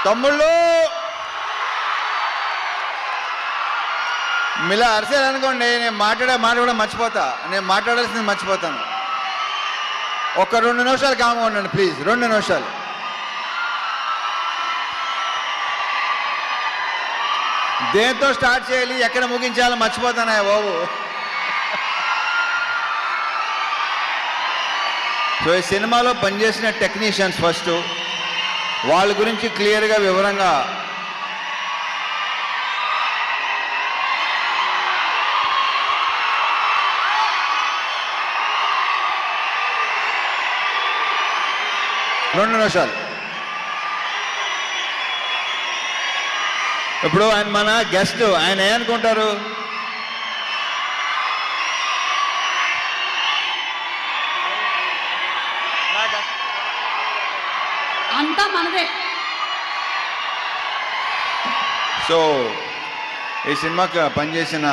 తమ్ముళ్ళు మీలా అరిసేయాలనుకోండి, నేను మాట కూడా మర్చిపోతా. నేను మాట్లాడాల్సింది మర్చిపోతాను. ఒక 2 నిమిషాలు కామ్గా ఉండండి ప్లీజ్. 2 నిమిషాలు. దేంతో స్టార్ట్ చేయాలి, ఎక్కడ ముగించాలో మర్చిపోతానా బాబు. సో ఈ సినిమాలో పనిచేసిన టెక్నీషియన్స్ ఫస్ట్, వాళ్ళ గురించి క్లియర్గా వివరంగా రెండు నిమిషాలు. ఇప్పుడు ఆయన మన గెస్ట్, ఆయన ఏమనుకుంటారు? అంతా మనదే. సో ఈ సినిమాకి పనిచేసిన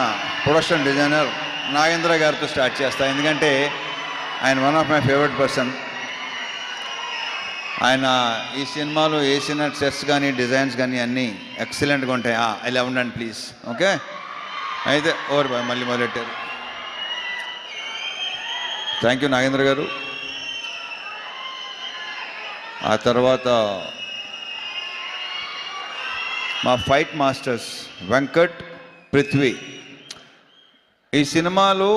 ప్రొడక్షన్ డిజైనర్ నాగేంద్ర గారితో స్టార్ట్ చేస్తా, ఎందుకంటే ఆయన one of my favourite person. ఆయన ఈ సినిమాలో వేసిన సెట్స్ కానీ డిజైన్స్ కానీ అన్నీ ఎక్సలెంట్గా ఉంటాయి. ఇలా ఉండండి ప్లీజ్. ఓకే, అయితే ఓవర్ బాయ్, మళ్ళీ మొదలెట్టారు. థ్యాంక్ యూ నాగేంద్ర గారు. ఆ తర్వాత మా ఫైట్ మాస్టర్స్ వెంకట్, పృథ్వీ. ఈ సినిమాలో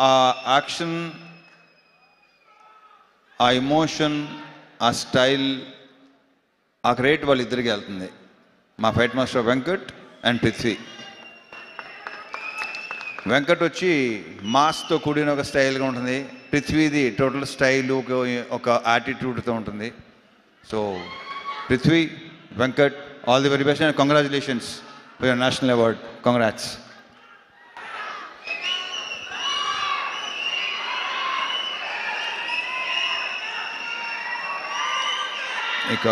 ఆ యాక్షన్, ఆ ఎమోషన్, ఆ స్టైల్, ఆ క్రెడిట్ వాళ్ళిద్దరికి వెళ్తుంది. మా fight master Venkat and Prithvi. Venkat వచ్చి మాస్తో కూడిన ఒక స్టైల్గా ఉంటుంది. పృథ్వీది టోటల్ స్టైల్, ఒక యాటిట్యూడ్తో ఉంటుంది. So Prithvi, Venkat, all the very best and congratulations for your national award. Congrats. ఇక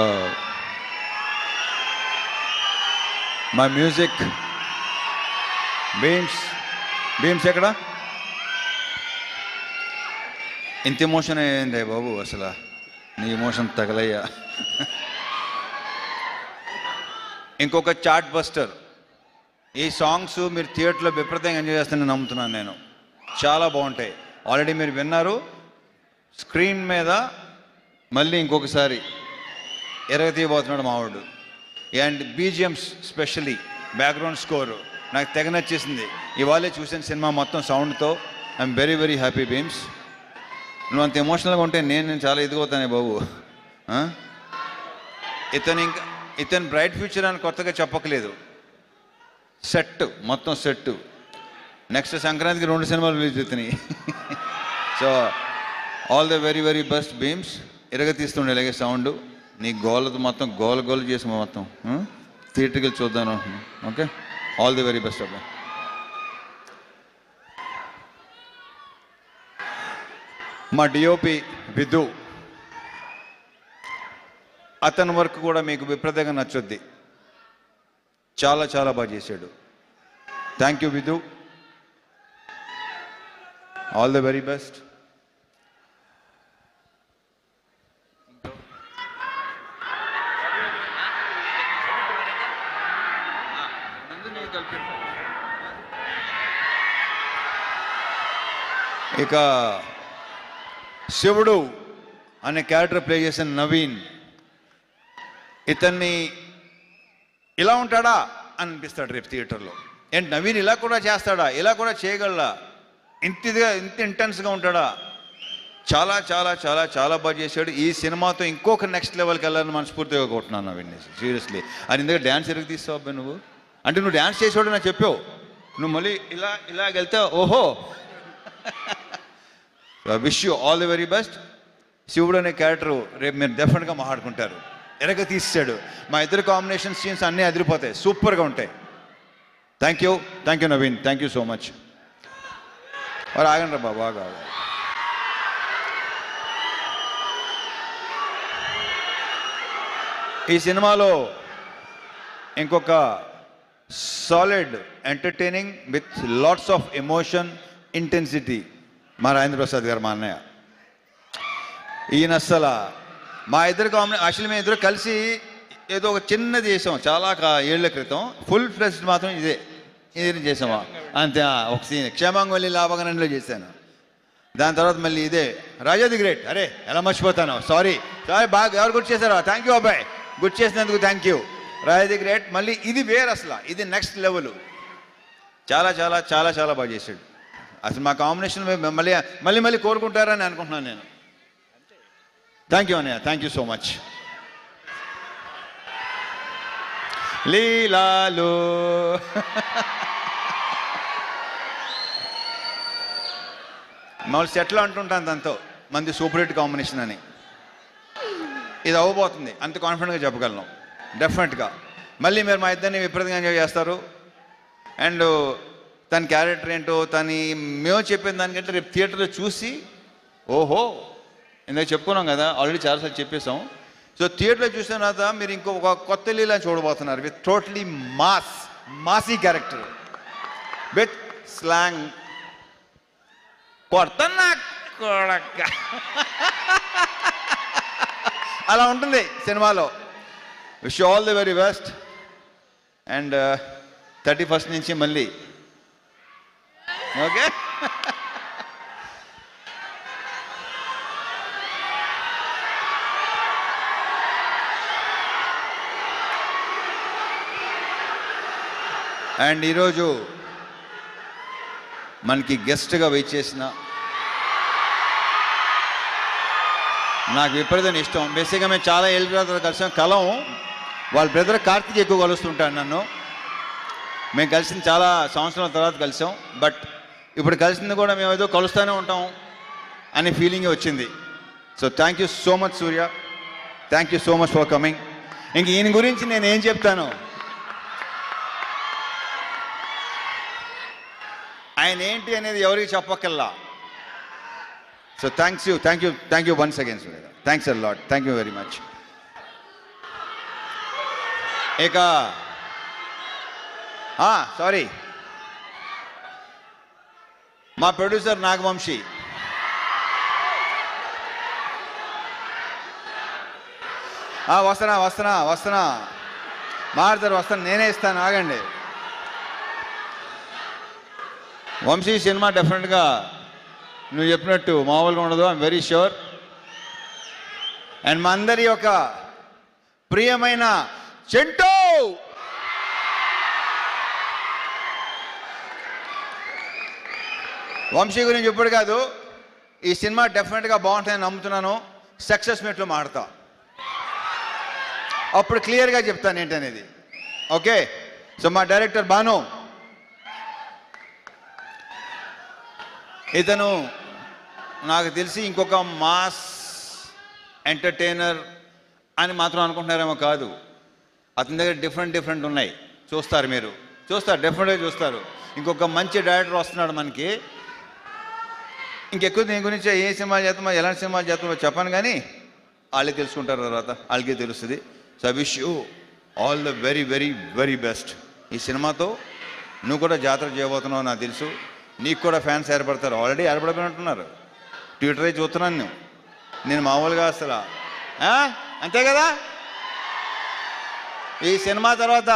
మా మ్యూజిక్ భీమ్స్ ఎక్కడ? ఇంత ఎమోషన్ అయ్యింది బాబు, అసలు నీ ఎమోషన్ తగలయ్యా. ఇంకొక చార్ట్ బస్టర్. ఈ సాంగ్స్ మీరు థియేటర్లో విపరీతంగా ఎంజాయ్ చేస్తానని నమ్ముతున్నాను నేను. చాలా బాగుంటాయి. ఆల్రెడీ మీరు విన్నారు. స్క్రీన్ మీద మళ్ళీ ఇంకొకసారి ఎరగతీయబోతున్నాడు మావాడు. And BGMs, specially background score నాకు తెగ నచ్చేసింది. ఇవాళే చూసిన సినిమా మొత్తం సౌండ్తో. I'm very very happy Bheems. నువ్వు అంత ఎమోషనల్గా ఉంటే నేను చాలా ఎదిగవుతానే బాబు. ఇతను బ్రైట్ ఫ్యూచర్ అని కొత్తగా చెప్పకలేదు. సెట్, మొత్తం సెట్. నెక్స్ట్ సంక్రాంతికి 2 సినిమాలు రిలీజ్ అవుతున్నాయి. So all the very very best Bheems. ఎరగతీస్తుండే ఇలాగే సౌండ్. నీ గోలతో మొత్తం గోల చేసి మొత్తం థియేటర్కి వెళ్ళి చూద్దాను అంటున్నాను. Okay, all the very best అబ్బా. మా డిఓపి విధు, అతని వర్క్ కూడా మీకు విపరీతంగా నచ్చుద్ది. చాలా చాలా బాగా చేశాడు. Thank you Vidhu, all the very best. ఇక శివుడు అనే క్యారెక్టర్ ప్లే చేసిన నవీన్, ఇతన్ని ఇలా ఉంటాడా అని అనిపిస్తాడు రేపు థియేటర్లో. ఏంటి నవీన్ ఇలా కూడా చేస్తాడా, ఇలా కూడా చేయగలడా, ఇంత ఇంటెన్స్గా ఉంటాడా? చాలా చాలా చాలా చాలా బాగా చేశాడు. ఈ సినిమాతో ఇంకొక నెక్స్ట్ లెవెల్కి వెళ్ళాలని మనస్ఫూర్తిగా కొట్టున్నాను నవీన్. సీరియస్లీ. అది ఇందుకు డ్యాన్స్ ఎరుగు తీస్తావు అబ్బాయి నువ్వు. అంటే నువ్వు డ్యాన్స్ చేసేవాడు నాకు చెప్పావు, నువ్వు మళ్ళీ ఇలా వెళ్తే ఓహో. Wish you all the very best. శివుడు అనే క్యారెక్టర్ రేపు మీరు డెఫినెట్గా మాట్లాడుకుంటారు. ఎరగ తీసాడు. మా ఇద్దరు కాంబినేషన్ సీన్స్ అన్నీ అదిరిపోతాయి, సూపర్గా ఉంటాయి. Thank you Naveen, thank you so much. మరి ఆగండి రా బాగా. ఈ సినిమాలో ఇంకొక solid entertaining with lots of emotion, intensity మా రాజేంద్ర ప్రసాద్ గారు, మా అన్నయ్య. ఈయన అస్సలు మా ఇద్దరు యాక్చువల్లీ మేము ఇద్దరు కలిసి ఏదో ఒక చిన్నది చేసాం చాలా ఏళ్ల క్రితం. ఫుల్ ఫ్లెజ్డ్ మాత్రం ఇదే చేసామా అంతే. ఒక సీన్ క్షేమాంగవల్లి లాభగనంలో చేశాను. దాని తర్వాత మళ్ళీ ఇదే రాజా ది గ్రేట్. అరే ఎలా మర్చిపోతాను, సారీ బాగా ఎవరు గుర్తు చేశారో థ్యాంక్ యూ అబ్బాయి, గుర్తు చేసినందుకు thank you. Raja the great మళ్ళీ ఇది వేరు, అసలు ఇది నెక్స్ట్ లెవెల్. చాలా చాలా చాలా చాలా బాగా చేశాడు. అసలు మా కాంబినేషన్ మళ్ళీ మళ్ళీ మళ్ళీ కోరుకుంటారని అనుకుంటున్నాను నేను. థ్యాంక్ యూ అన్నయ్య, థ్యాంక్ యూ సో మచ్. లీలాలు మామూలు సెట్లో అంటుంటాను దాంతో మంది సూపర్ హిట్ కాంబినేషన్ అని. ఇది అవ్వబోతుంది, అంత కాన్ఫిడెంట్గా చెప్పగలను డెఫినెట్గా. మళ్ళీ మీరు మా ఇద్దరిని విపరీతంగా ఎంజాయ్ చేస్తారు. అండ్ తన క్యారెక్టర్ ఏంటో మేము చెప్పిన దానికంటే రేపు థియేటర్లో చూసి ఓహో ఇందాక చెప్పుకున్నాం కదా, ఆల్రెడీ చాలాసార్లు చెప్పేసాం. సో థియేటర్లో చూసిన తర్వాత మీరు ఇంకొక కొత్త లీలా చూడబోతున్నారు with totally Masih character with slang. కొడుతున్నా కొడక అలా ఉంటుంది సినిమాలో. Wish all the very best. And 31st నుంచి మళ్ళీ ఓకే. అండ్ ఈరోజు మనకి గెస్ట్గా వెయిట్ చేసిన నాకు విపరీతం ఇష్టం. బేసిక్గా మేము చాలా ఏళ్ళ తర్వాత కలిసాం. వాళ్ళ బ్రదర్ కార్తీక్ ఎక్కువ కలుస్తుంటాను నన్ను. మేము కలిసిన చాలా సంవత్సరాల తర్వాత కలిసాం. బట్ ఇప్పుడు కలిసింది కూడా మేము ఏదో కలుస్తూనే ఉంటాం అనే ఫీలింగ్ వచ్చింది. So thank you so much Surya, thank you so much for coming. ఇంక ఈయన గురించి నేను ఏం చెప్తాను, ఆయన ఏంటి అనేది ఎవరికి చెప్పక్కల్లా. So thank you once again Surya. Thanks a lot, thank you very much. ఇక సారీ మా ప్రొడ్యూసర్ నాగవంశీ. వస్తున్నా మారుతారు, నేనే ఇస్తాను, ఆగండి. వంశీ సినిమా డెఫినెట్గా నువ్వు చెప్పినట్టు మామూలుగా ఉండదు, ఐఎమ్ వెరీ ష్యూర్. అండ్ మా అందరి యొక్క ప్రియమైన చెంటూ వంశీ గురించి ఇప్పుడు కాదు, ఈ సినిమా డెఫినెట్గా బాగుంటుందని నమ్ముతున్నాను. సక్సెస్ మీట్లో మాడతా, అప్పుడు క్లియర్గా చెప్తాను ఏంటనేది. ఓకే. సో మా డైరెక్టర్ బాను, ఇతను నాకు తెలిసి ఇంకొక మాస్ ఎంటర్టైనర్ అని మాత్రం అనుకుంటున్నారేమో కాదు. అతని దగ్గర డిఫరెంట్ ఉన్నాయి, చూస్తారు, మీరు చూస్తారు, డెఫినెట్గా చూస్తారు. ఇంకొక మంచి డైరెక్టర్ వస్తున్నాడు మనకి. ఇంకెక్కువ దీని గురించి ఏ సినిమా చేస్తామో ఎలాంటి సినిమా చేస్తామో చెప్పాను, కానీ వాళ్ళకి తెలుసుకుంటారు తర్వాత, వాళ్ళకే తెలుస్తుంది. So I wish you all the very very very best. ఈ సినిమాతో నువ్వు కూడా జాతర చేయబోతున్నావు నాకు తెలుసు. నీకు కూడా ఫ్యాన్స్ ఏర్పడతారు, ఆల్రెడీ ఏర్పడిపోయినట్టున్నారు. ట్విట్టర్ చూస్తున్నాను నేను మామూలుగా అసలు. అంతే కదా, ఈ సినిమా తర్వాత.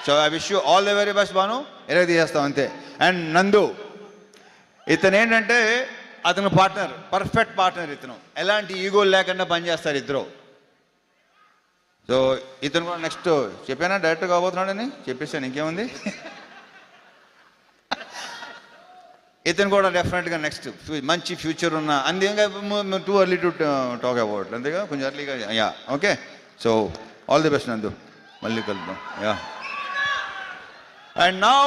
So I wish you all the very best Banu. ఎలాగ తీసేస్తాం అంతే. అండ్ నందు, ఇతను ఏంటంటే అతను పార్ట్నర్, పర్ఫెక్ట్ పార్ట్నర్. ఇతను ఎలాంటి ఈగోలు లేకుండా పనిచేస్తారు ఇద్దరు. సో ఇతను కూడా నెక్స్ట్ చెప్పానా డైరెక్టర్ కాబోతున్నాడని చెప్పేసాను, ఇంకేముంది. ఇతను కూడా డెఫినెట్గా నెక్స్ట్ మంచి ఫ్యూచర్ ఉన్న, అంతేగా too early to talk about, అంతేగా కొంచెం ఎర్లీగా. Yeah okay. So all the best నందు, మళ్ళీ కలుద్దాం. యా. And now